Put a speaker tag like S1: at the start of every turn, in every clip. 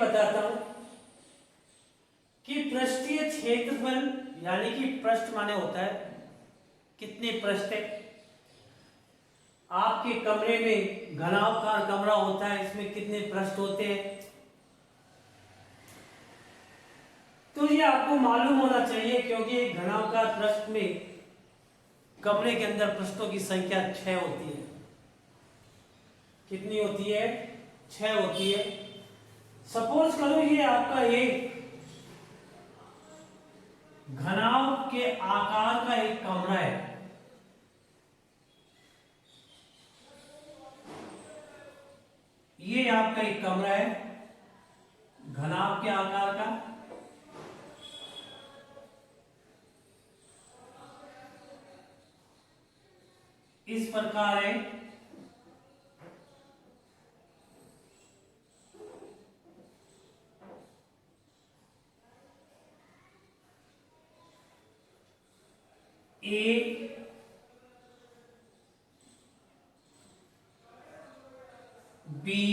S1: बताता हूं कि पृष्ठीय क्षेत्रफल यानी कि पृष्ठ माने होता है कितने पृष्ठ है। आपके कमरे में घनाकार कमरा होता है, इसमें कितने पृष्ठ होते हैं, तो ये आपको मालूम होना चाहिए, क्योंकि एक घनाकार पृष्ठ में कमरे के अंदर पृष्ठों की संख्या 6 होती है। कितनी होती है? 6 होती है। सपोज करो ये आपका एक घनाभ के आकार का एक कमरा है। ये आपका एक कमरा है घनाभ के आकार का। इस प्रकार है। A B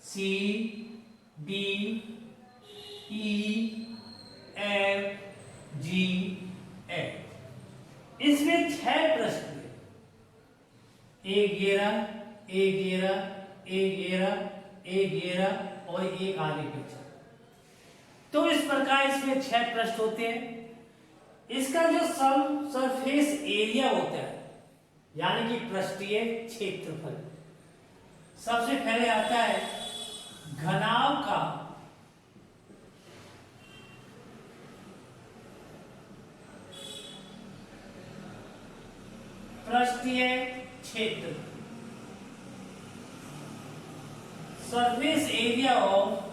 S1: C D E F G H. इसमें 6 पृष्ठ हैं। एक घेरा, एक घेरा, एक घेरा, एक घेरा और एक आगे पीछे। तो इस प्रकार इसमें 6 पृष्ठ होते हैं। इसका जो सम सरफेस एरिया होता है यानी कि पृष्ठीय क्षेत्रफल, सबसे पहले आता है घनाभ का पृष्ठीय क्षेत्र, surface area of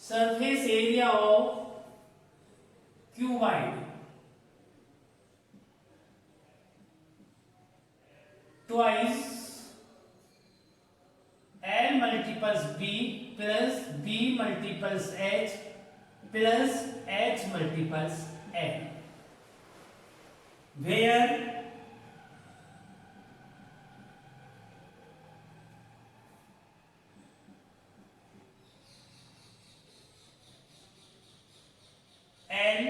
S1: surface area of cuboid twice L multiples B plus B multiples H plus H multiples L, where L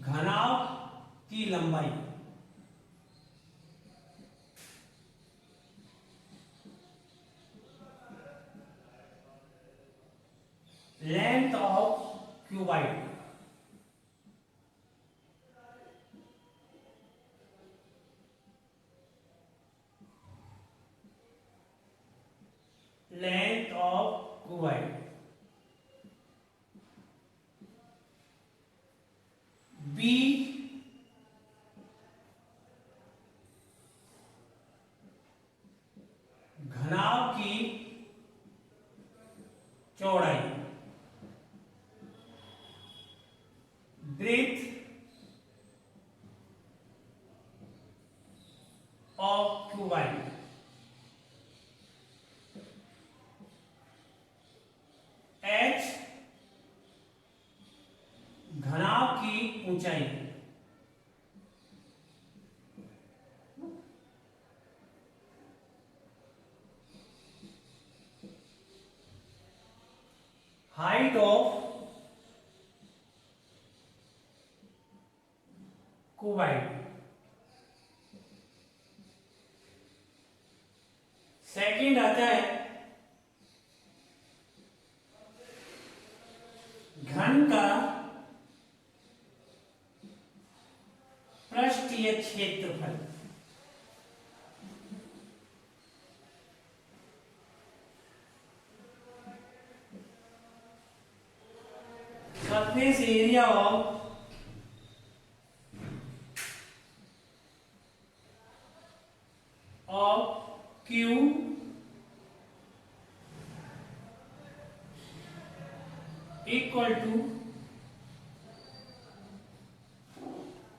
S1: घनाभ की लंबाई, length of cuboid, length of cuboid. B घनाभ की चौड़ाई, ब्रेथ ऑफ क्यूबाइड। एच घनाभ की ऊंचाई, height of cuboid. Second आता है घन का पृष्ठीय क्षेत्रफल, surface area of cube equal to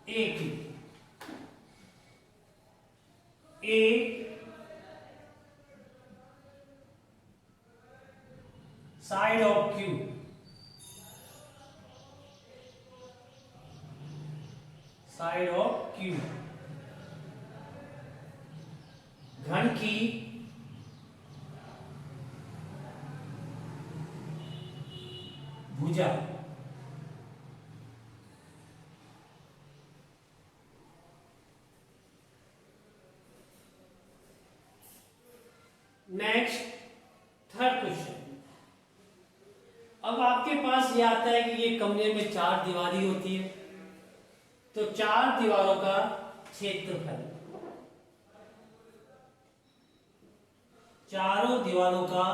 S1: a cube. A side of cube side of cube, घन की भुजा। Next third question. अब आपके पास ये आता है कि ये कमरे में 4 दीवारी होती है, तो 4 दीवारों का क्षेत्रफल, चारों दीवारों का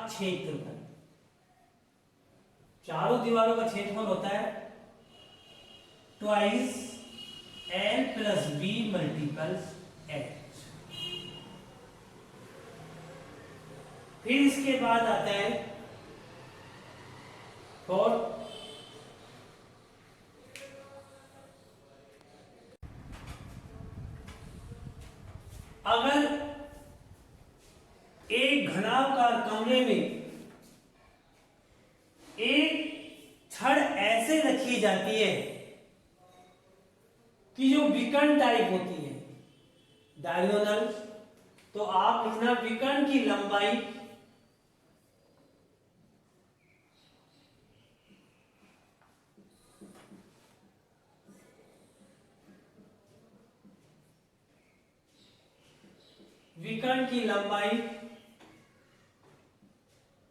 S1: क्षेत्रफल, चारों दीवारों का क्षेत्रफल होता है twice L plus B multiples H। फिर इसके बाद आता है फोर्थ, अगर एक घनाकार कमरे में एक छड़ ऐसे रखी जाती है कि जो विकर्ण टाइप होती है, डायगोनल, तो आप लिखना विकर्ण की लंबाई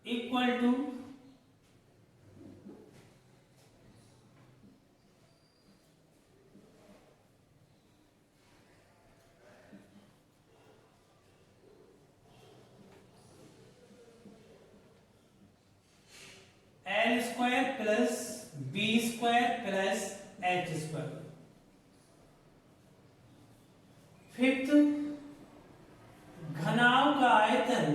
S1: equal to L square plus B square plus H square. Fifth, घनाभ का आयतन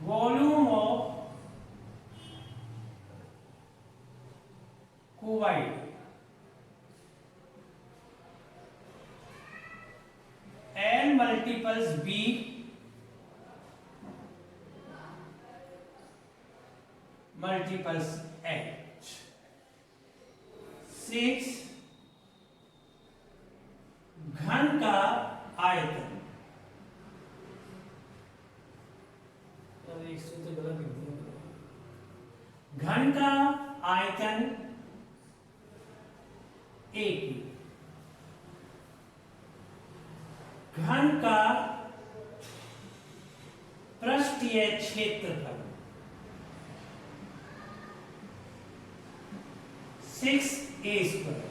S1: volume of cuboid, N multiples B multiples H। 6, घन का आयतन, घन का आयतन एक, घन का पृष्ठीय क्षेत्रफल 6a square.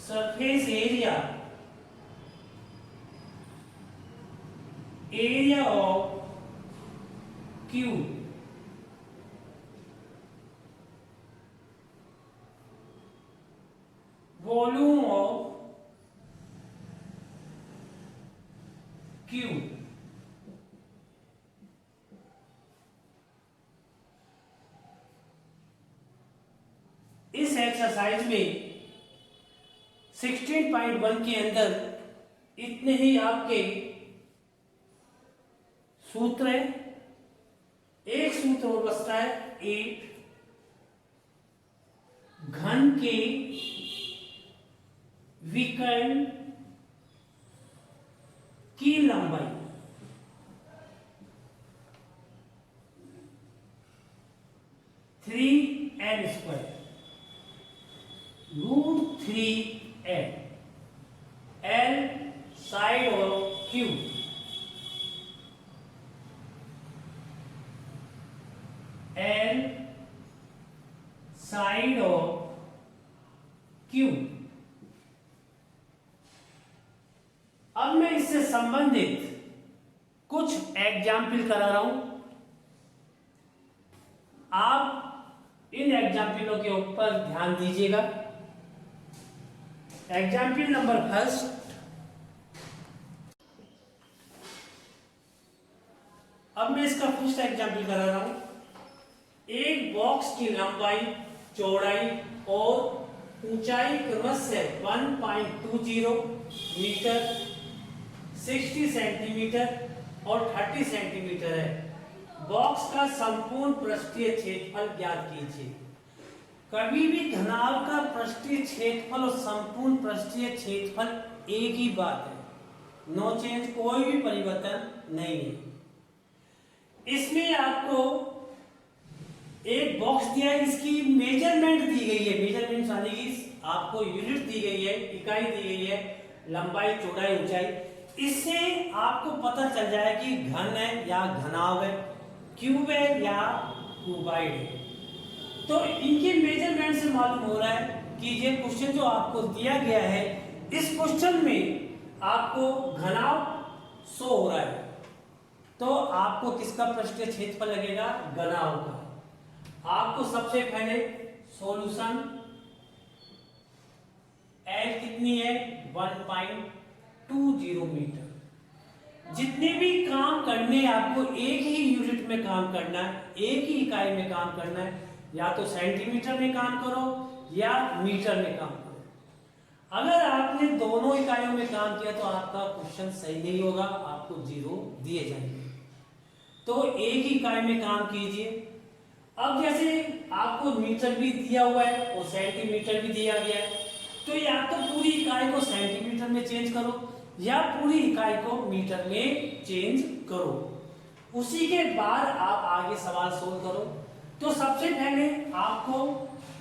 S1: Surface area, area of cube, volume of cube. इस एक्सरसाइज में 16.1 के अंदर इतने ही आपके सूत्र है। एक सूत्र और बचता है 8, घन के विकर्ण की लंबाई (3n square √3n) L side of Q, L side of Q। अब मैं इससे संबंधित कुछ एग्जाम्पल करा रहा हूं, आप इन एग्जाम्पलों के ऊपर ध्यान दीजिएगा। एग्जाम्पल नंबर फर्स्ट, दूसरा एग्जाम्पल करा रहा हूं। एक बॉक्स की लंबाई, चौड़ाई और ऊंचाई क्रमशः 1.20 मीटर, 60 सेंटीमीटर और 30 सेंटीमीटर है। बॉक्स का संपूर्ण पृष्ठीय क्षेत्रफल ज्ञात कीजिए। कभी भी घनाभ का पृष्ठीय क्षेत्रफल और संपूर्ण पृष्ठीय क्षेत्रफल एक ही बात है, नो चेंज, कोई भी परिवर्तन नहीं है। इसमें आपको एक बॉक्स दिया है, इसकी मेजरमेंट दी गई है, मेजरमेंट यानी कि आपको यूनिट दी गई है, इकाई दी गई है, लंबाई, चौड़ाई, ऊंचाई। इससे आपको पता चल जाए कि घन है या घनाभ है, क्यूब है या क्यूबाइड है। तो इनकी मेजरमेंट से मालूम हो रहा है कि ये क्वेश्चन जो आपको दिया गया है, इस क्वेश्चन में आपको घनाभ शो हो रहा है, तो आपको किसका पृष्ठीय क्षेत्रफल लगेगा? घनाभ का। आपको सबसे पहले सॉल्यूशन एल कितनी है? 1.20 मीटर। जितने भी काम करने आपको एक ही यूनिट में काम करना है, एक ही इकाई में काम करना है, या तो सेंटीमीटर में काम करो या मीटर में काम करो। अगर आपने दोनों इकाइयों में काम किया तो आपका क्वेश्चन सही नहीं होगा, आपको 0 दिए जाएंगे। तो एक ही इकाई में काम कीजिए। अब जैसे आपको मीटर भी दिया हुआ है और सेंटीमीटर भी दिया गया है, तो या तो पूरी इकाई को सेंटीमीटर में चेंज करो या पूरी इकाई को मीटर में चेंज करो। उसी के बाद आप आगे सवाल सोल्व करो। तो सबसे पहले आपको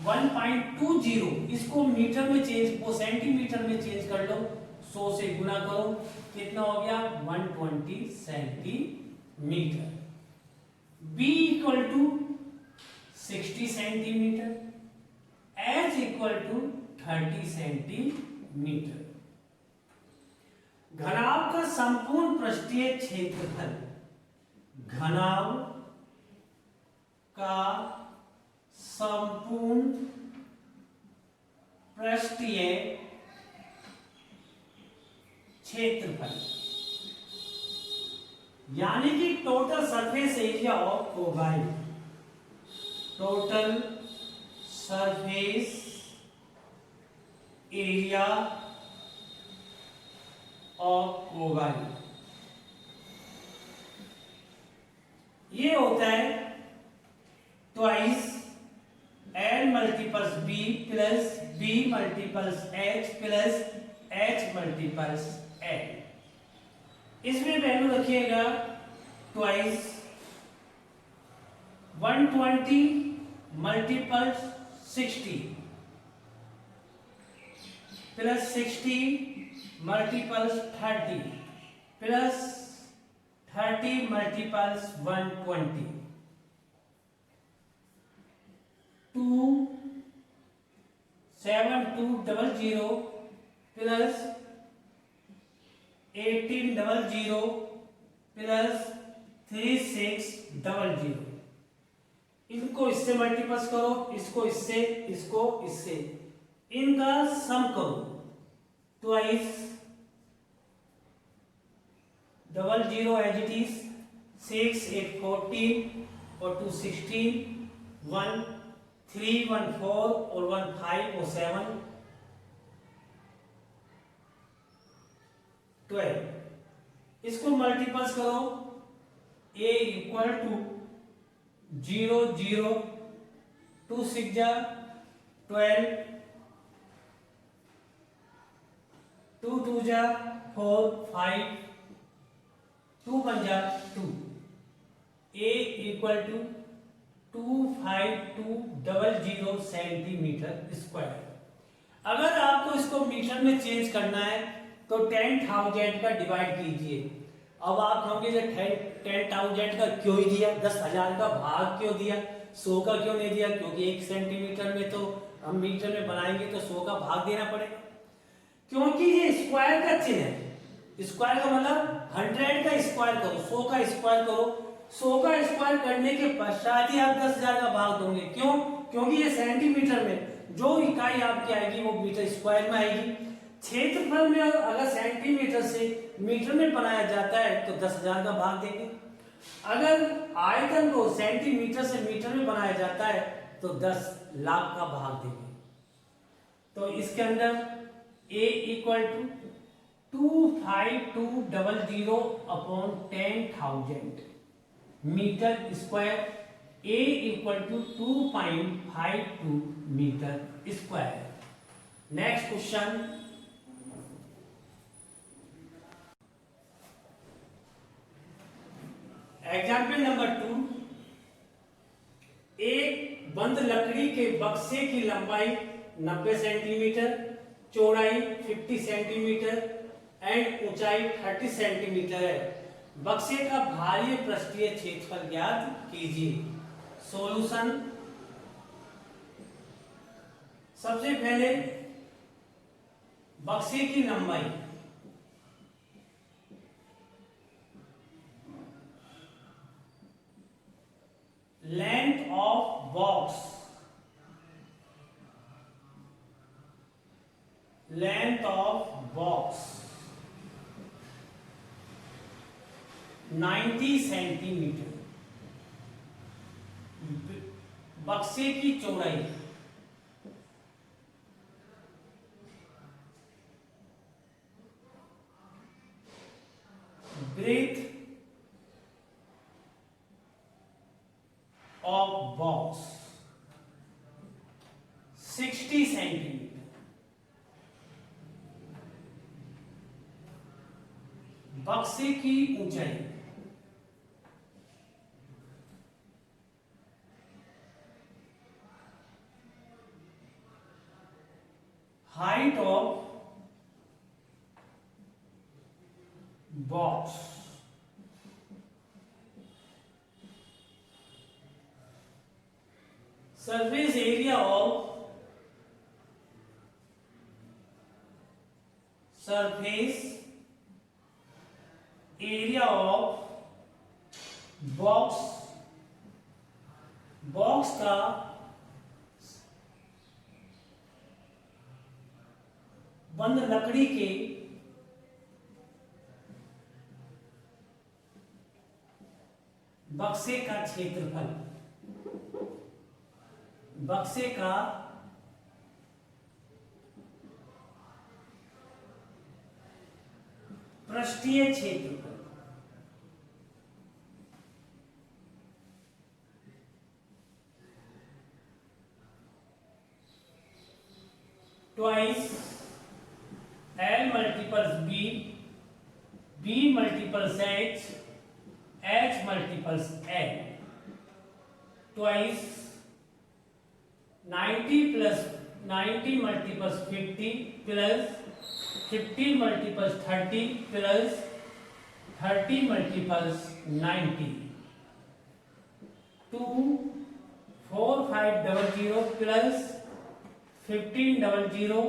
S1: 1.20 इसको मीटर में चेंज, वो सेंटीमीटर में चेंज कर लो, 100 से गुना करो, कितना हो गया? 120 centimetre. B equal to 60 centimetre, H equal to 30 centimetre. घनाभ का संपूर्ण पृष्ठीय क्षेत्रफल, घनाभ का संपूर्ण पृष्ठीय क्षेत्रफल यानी कि total surface area of cuboid, total surface area of cuboid, ये होता है twice L multiples B plus B multiples H plus H multiples L। इसमें वैल्यू रखिएगा twice 120 multiples 60 plus 60 multiples 30 plus 30 multiples 120 7200 plus 1800 plus 3600। इनको इससे multiplies करो, इसको इससे, इसको इससे, इनका सम करो। ट्वाइस 00 एज इट इज, 6 8 14 और 2 16, 1 3 1 4 और 1 5 और 7 12। इसको मल्टीप्लस करो, a इक्वल टू 0 0 2 6 जा 12, 2 2 जा 4 5, 2 1 जा 2, a equal to 25200 centimetre square. अगर आपको इसको मीटर में चेंज करना है तो 10,000 का डिवाइड कीजिए। अब आप कहोगे 10,000 का क्यों ही दिया, 10,000 का भाग क्यों दिया, 100 का क्यों नहीं दिया? क्योंकि 1 सेंटीमीटर में तो हम मीटर में बनाएंगे तो 100 का भाग देना पड़ेगा, क्योंकि ये स्क्वायर का चिन्ह है। स्क्वायर का मतलब 100 का स्क्वायर करो, 100 का स्क्वायर करो, 100 का स्क्वायर करने के पश्चात ही आप 10,000 का भाग दोगे। क्यों? क्योंकि ये सेंटीमीटर में जो इकाई आपकी आएगी वो मीटर स्क्वायर में आएगी। क्षेत्रफल में अगर सेंटीमीटर से मीटर में बनाया जाता है तो 10,000 का भाग देंगे। अगर आयतन को सेंटीमीटर से मीटर में बनाया जाता है तो 10 लाख का भाग देंगे। तो इसके अंदर A equal to 25200 upon 10,000 metre square, A equal to 2.52 metre square. Next question, example number 2, एक बंद लकड़ी के बक्से की लंबाई 90 सेंटीमीटर, चौड़ाई 50 सेंटीमीटर एंड ऊंचाई 30 सेंटीमीटर है। बक्से का बाह्य पृष्ठीय क्षेत्रफल ज्ञात कीजिए। सॉल्यूशन, सबसे पहले बक्से की लंबाई, length of box, length of box 90 centimetre, बक्से की चौड़ाई ब्रेथ ऑफ बॉक्स 60 सेंटीमीटर, बक्से की ऊंचाई height of box surface area of surface area of box, box का बंद लकड़ी के बक्से का क्षेत्रफल, बक्से का पृष्ठीय क्षेत्रफल, twice L multiples B, B multiples H, H multiples L, twice 90 plus 90 multiples 50 plus 50 multiples 30 plus 30 multiples 90, 24500 plus 1500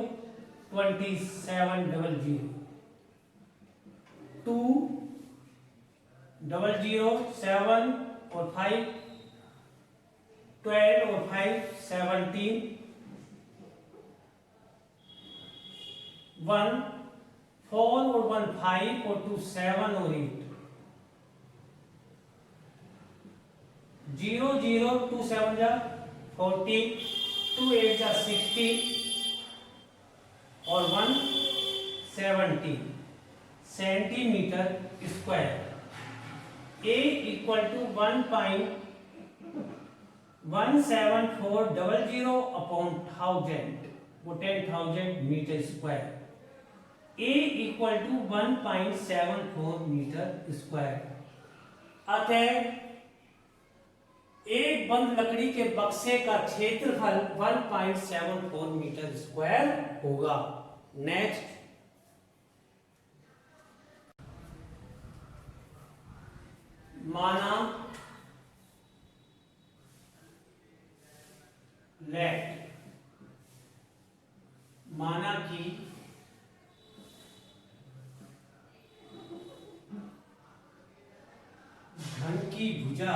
S1: 2700, 200 7 और 5 12 और 5 17, 1 4 और 1 5 और 2 7 और 8, 0 0 2 7 जा 14, 2 8 जा 60 और 1 70 centimetre square. A equal to 1.17400 upon 1000, वो 10,000 metre square. A equal to 1.74 metre square. अतः एक बंद लकड़ी के बक्से का क्षेत्रफल 1.74 मीटर स्क्वायर होगा। नेक्स्ट, माना लेट, माना कि घन की भुजा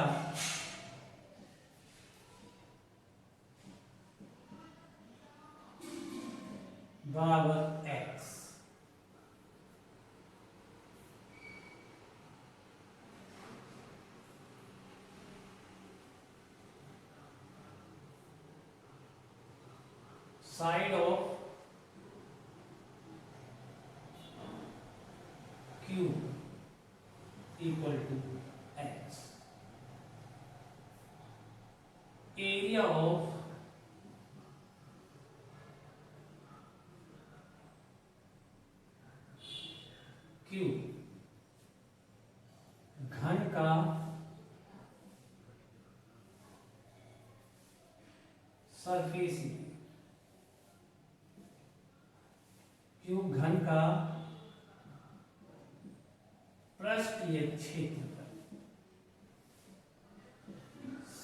S1: बराबर x, side of Q equal to H, area of Q, घन का सरफेस एरिया, Q घन का पृष्ठीय क्षेत्रफल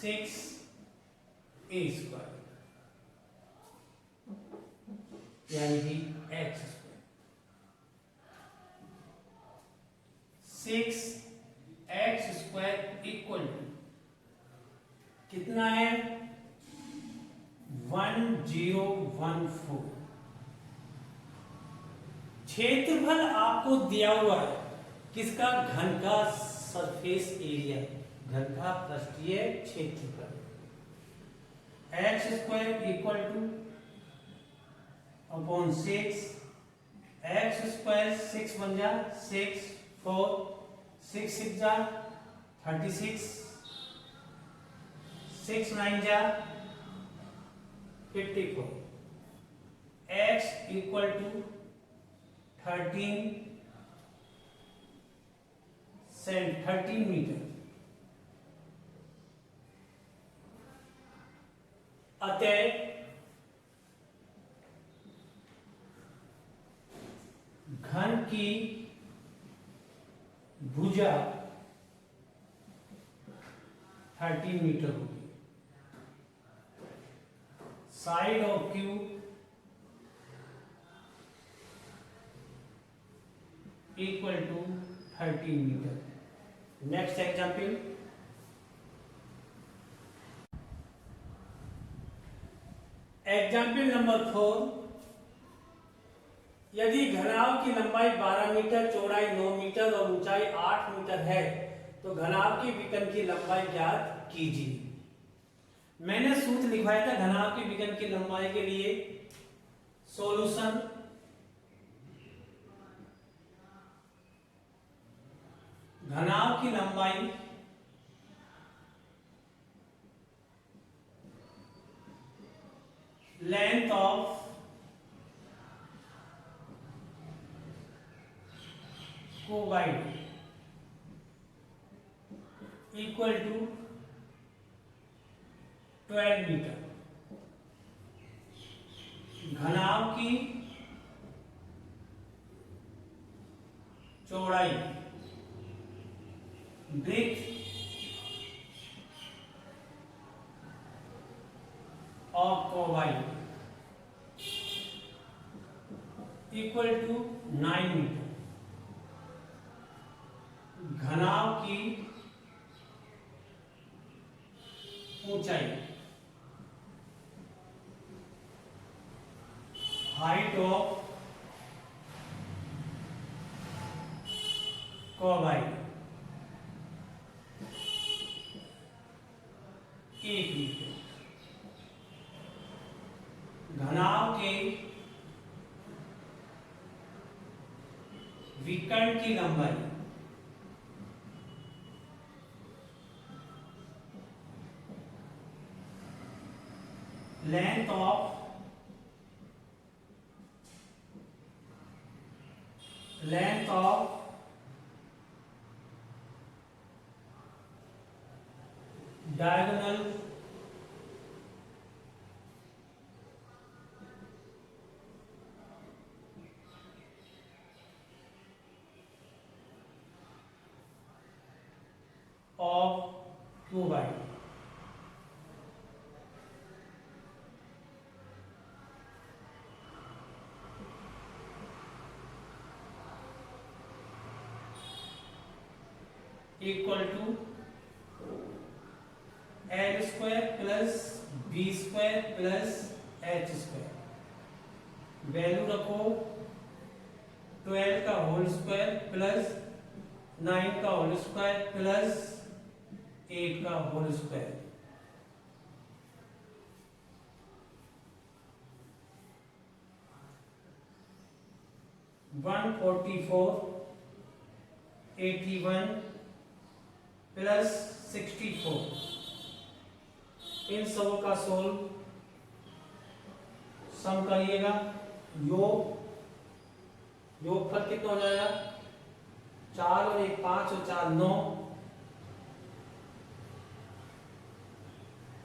S1: 6a² यानी कि h²। 6x² इक्वल टू कितना है? 1014। क्षेत्रफल आपको दिया हुआ है किसका? घन का सरफेस एरिया, घन का पृष्ठीय क्षेत्रफल। x² equal two upon 6, x² 6 बन जा 6 4 6 6 जा 36, 6 9 जा 54, x इक्वल टू 13 मीटर। अतः घन की भुजा 13 मीटर होगी। Side of Q equal to 13 metre. Next example, example number 4। यदि घनाभ की लंबाई 12 मीटर, चौड़ाई 9 मीटर और ऊंचाई 8 मीटर है तो घनाभ की विकर्ण की लंबाई ज्ञात कीजिए। मैंने सूत्र लिखवाया था घनाभ की विकर्ण की लंबाई के लिए। सॉल्यूशन, घनाभ की लंबाई length of cuboid equal to 12 metre. घनाभ की चौड़ाई breadth of cuboid equal to 9 metre. घनाभ की ऊंचाई हाइट ऑफ कोबाइड 1 मीटर। घनाभ के विकर्ण की लंबाई length of diagonal of cuboid equal to L square plus B square plus H square। Value रखो 12 का होल स्क्वायर प्लस 9 का होल स्क्वायर प्लस 8 का होल स्क्वायर। 144, 81 प्लस 64, इन सबों का सोल्व सम करिएगा। योगफल कितना हो जाएगा? 4 और 1 5 और 4 9,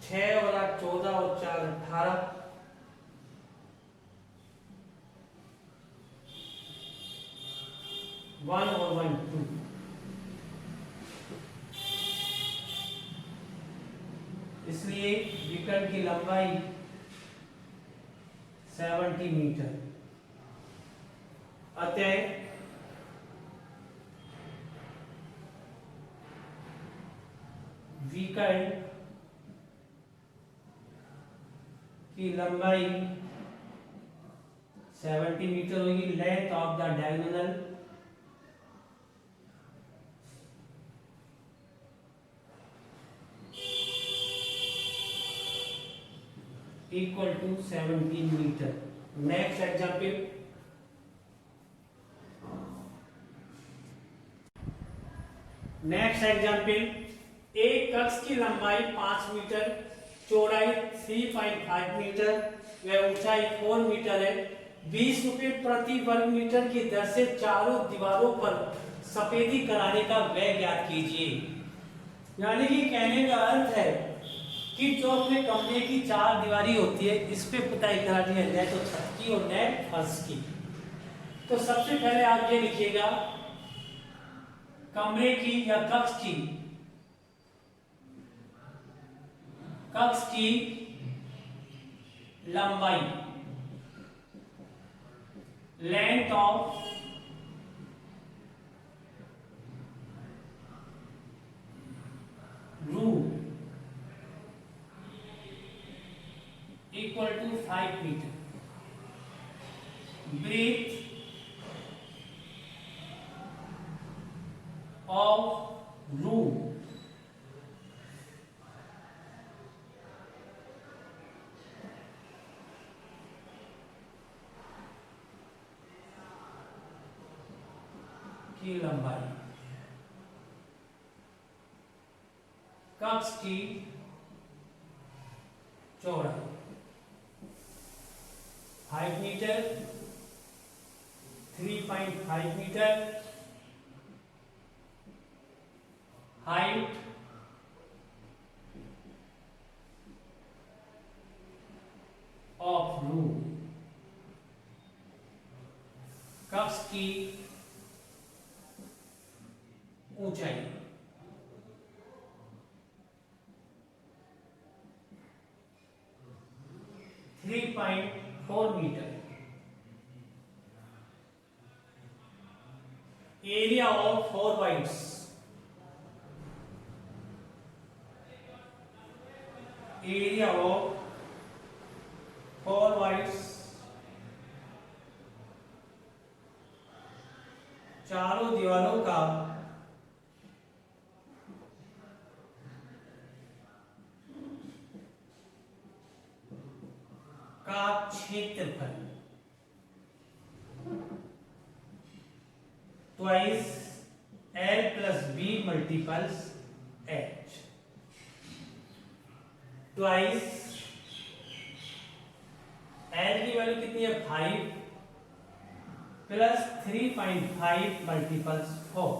S1: 6 और 8 14 और 4 18, 1 और 1 2। इसलिए विकर्ण की लंबाई 70 मीटर। अतः विकर्ण की लंबाई 70 मीटर होगी। Length of the diagonal equal to 17 metre. Next example, एक कक्ष की लंबाई 5 मीटर, चौड़ाई 3.5 मीटर व ऊंचाई 4 मीटर है। 20 रुपए प्रति वर्ग मीटर की दर से चारों दीवारों पर सफेदी कराने का व्यय ज्ञात कीजिए। यानी कि कहने का अर्थ है कि जो अपने कमरे की 4 दीवारी होती है, इस पे पुताई करानी है, न तो छत की और न फर्श की। तो सबसे पहले आप ये लिखिएगा, कमरे की या कक्ष की लंबाई, length of room equal to 5 meter, breadth of room की लंबाई, कक्ष की चौड़ाई 5 metre, 3.5 metre, height of room, कक्ष की ऊंचाई, three 4 metre, area of 4 wides, area of 4 wides, चारों दीवारों का क्षेत्रफल, twice L plus B multiples H, twice L की वैल्यू कितनी है 5 plus 3.5 multiples 4,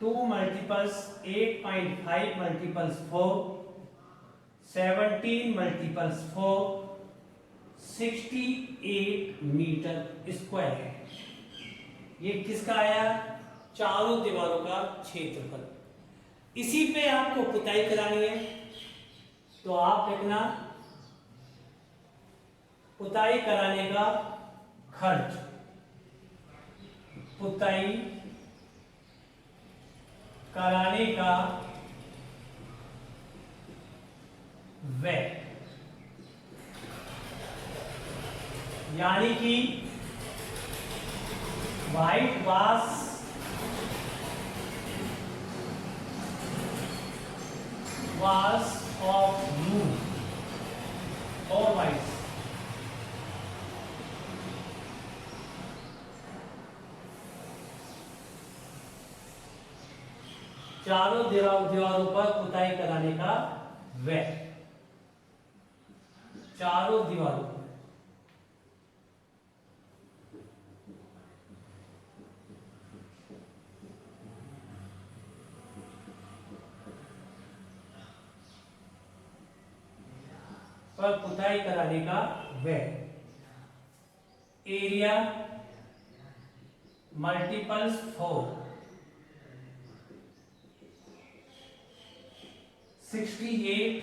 S1: 2 multiples 8.5 multiples 4, 17 multiples 4, 68 metre square है। ये किसका आया? चारों दीवारों का क्षेत्रफल। इसी पे आपको पुताई करानी है, तो आप लिखना पुताई कराने का खर्च, पुताई कराने का व्यय, यानी कि व्हाइट वाश ऑफ रूम और वाइट चारों दीवारों पर पुताई कराने का व्यय, चारों दीवारों पर। पुताई कराने का व्यय। Area multiples 4, 68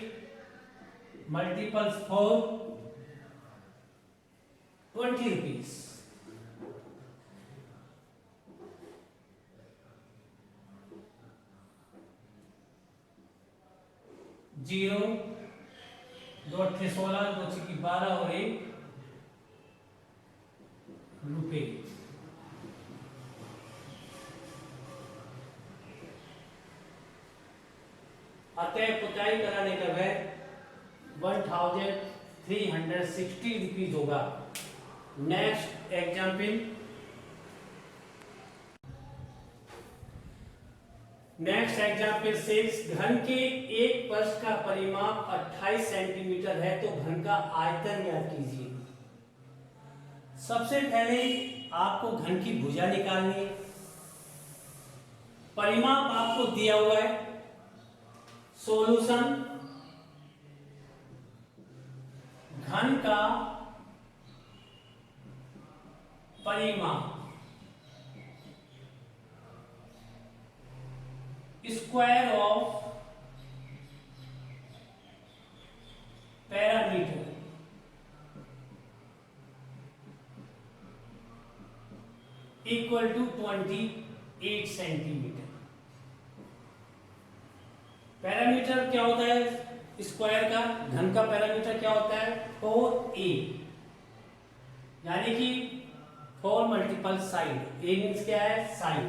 S1: multiples 4, 20 rupees. Zero, 2 8 16, 2 6 12 और 1 रुपए। अतः पुताई कराने का व्यय 1360 रुपीज होगा। नेक्स्ट एग्जाम्पल, सेल्स घन के एक पर्श का परिमाप 28 सेंटीमीटर है तो घन का आयतन ज्ञात कीजिए। सबसे पहले आपको घन की भुजा निकालनी है। परिमाप आपको दिया हुआ है। सॉल्यूशन, घन का परिमाप square of parameter equal to 28 centimetre. Parameter क्या होता है स्क्वायर का? घन का पैरामीटर क्या होता है? 4a, यानी कि 4 मल्टीपल साइड। a मीन्स क्या है? Side.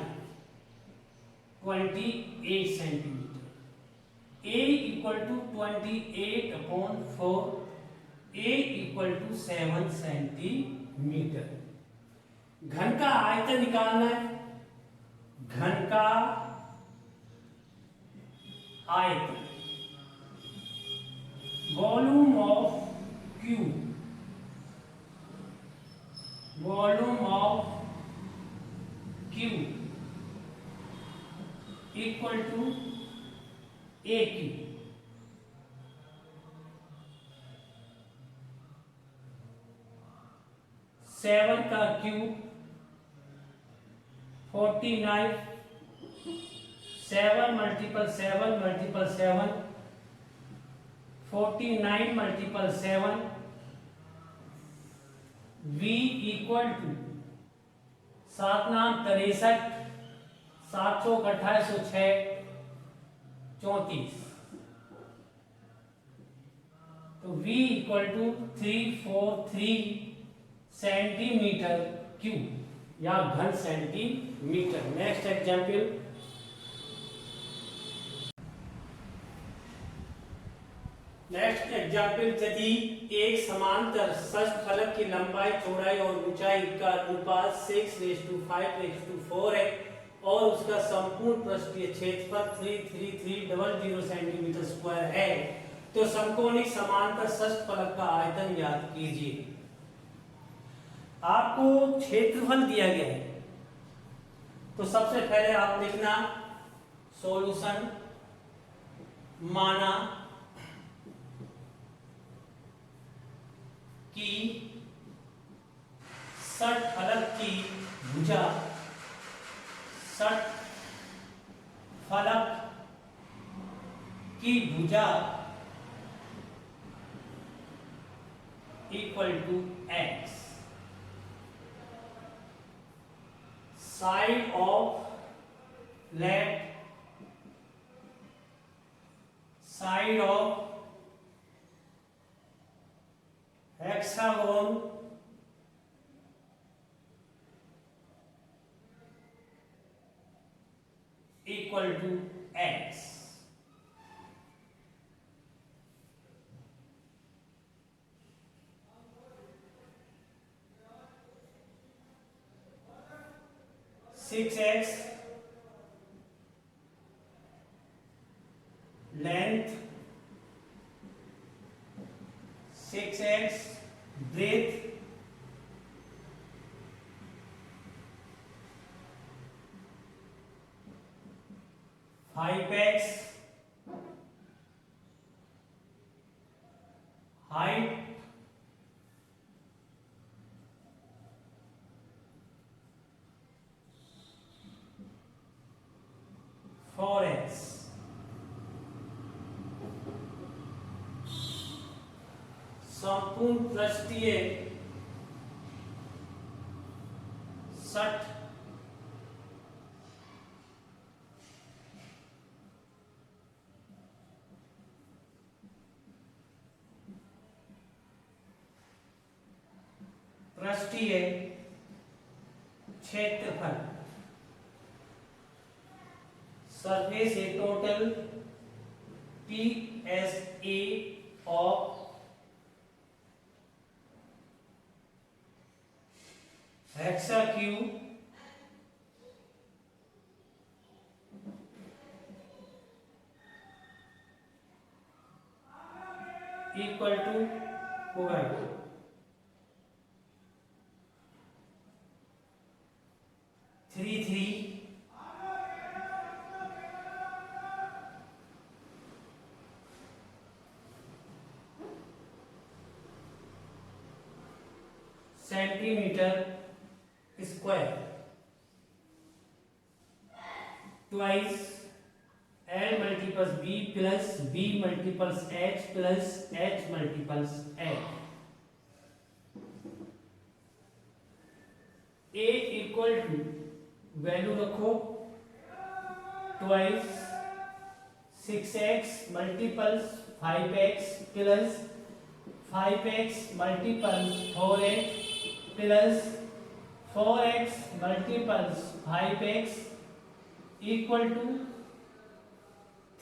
S1: 28 centimetre. a equal to 28 upon 4, a equal to 7 centimetre. घन का आयतन निकालना है। घन का आयतन, volume of cube, volume of cube equal to a cube. 7 का cube 49, 7 multiple 7 multiple 7, 49 multiple 7, v equal to 7 नाम 63, 7 चौक 28, 6 34। तो v equal to 343 centimetre cube या घन सेंटीमीटर। नेक्स्ट एग्जाम्पल, यदि एक समांतर षटफलक की लंबाई, चौड़ाई और ऊंचाई का अनुपात 6:5:4 है और उसका संपूर्ण पृष्ठीय क्षेत्रफल 33300 सेंटीमीटर स्क्वायर है तो समकोणिक समांतर षटफलक का आयतन ज्ञात कीजिए। आपको क्षेत्रफल दिया गया है तो सबसे पहले आप लिखना सॉल्यूशन, माना कि षटफलक की भुजा, षटफलक की भुजा equal to x, side of left, side of hexagon equal to x। Six x 5x height four x संपूर्ण पृष्ठीय 60 पृष्ठीय क्षेत्रफल surface a total PSA of hexacube equal to होगा 33 centimetre square twice L multiples B plus B multiples H plus H multiples L A equal to value रखो ट्वाइस 6x multiples 5x plus 5x multiples 4x plus 4x multiples 5x equal to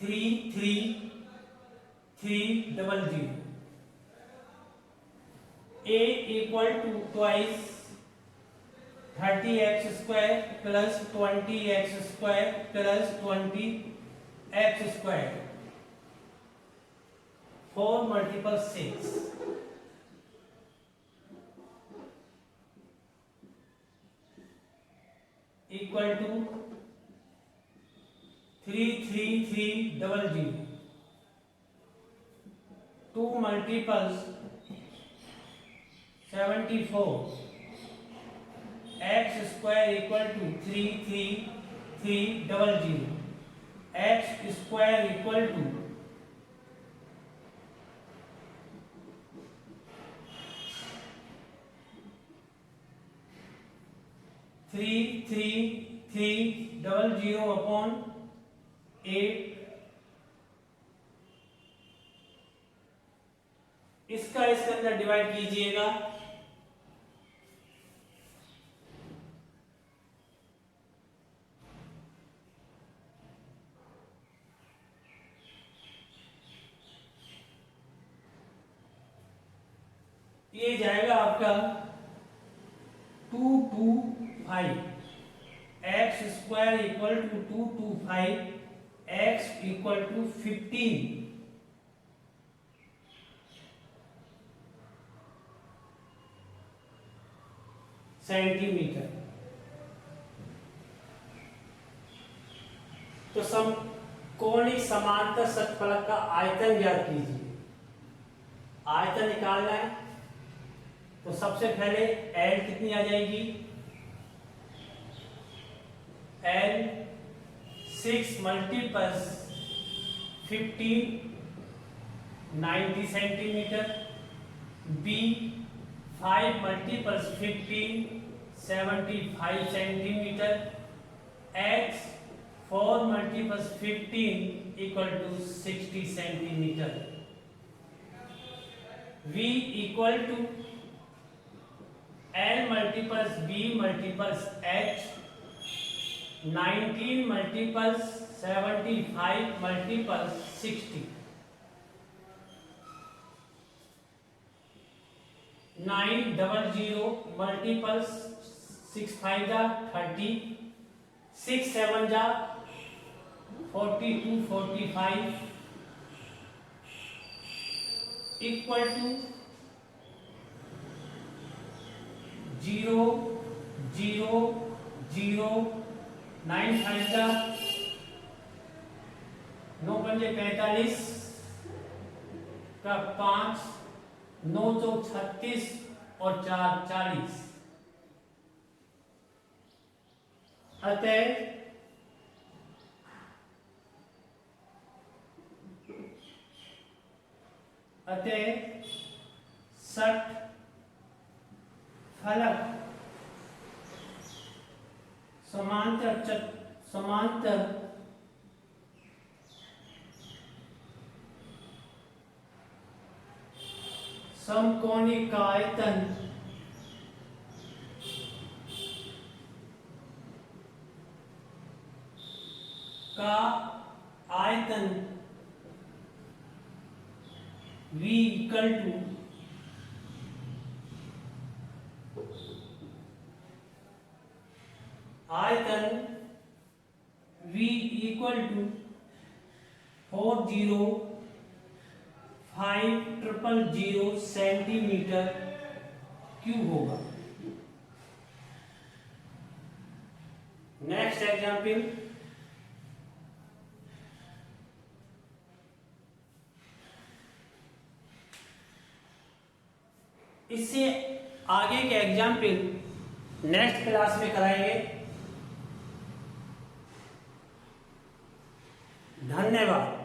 S1: 33300 A equal to twice 30x square plus 20x square plus 20x square 4 multiple 6 equal to 33300 2 multiples 74 x square equal to 33300 x square equal to 3300 upon 8 इसका इसके अंदर divide कीजिएगा ये जाएगा आपका 225 x square equal to 225 x equal to 15 centimetre. तो समकोणिक समांतर षटफलक का आयतन ज्ञात कीजिए। आयतन निकालना है तो सबसे पहले L कितनी आ जाएगी, L 6 multiples 15 90 centimetre, B 5 multiples 15 75 centimetre, X 4 multiples 15 equal to 60 centimetre, V equal to L multiples B multiples H 19 multiples 75 multiples 60 900 multiples 6 5 जा 30 6 7 जा 42 45 इक्वल टू 0 0 0 9 5 जा 9 पंजे 45 का 5, 9 चौक 36 और 4 40। अतः षट फलक समांतर समकोणि का आयतन V equal to V equal to 405,000 centimetre cube होगा। नेक्स्ट एग्जाम्पल, इससे आगे के एग्जाम्पल नेक्स्ट क्लास में कराएंगे। धन्यवाद।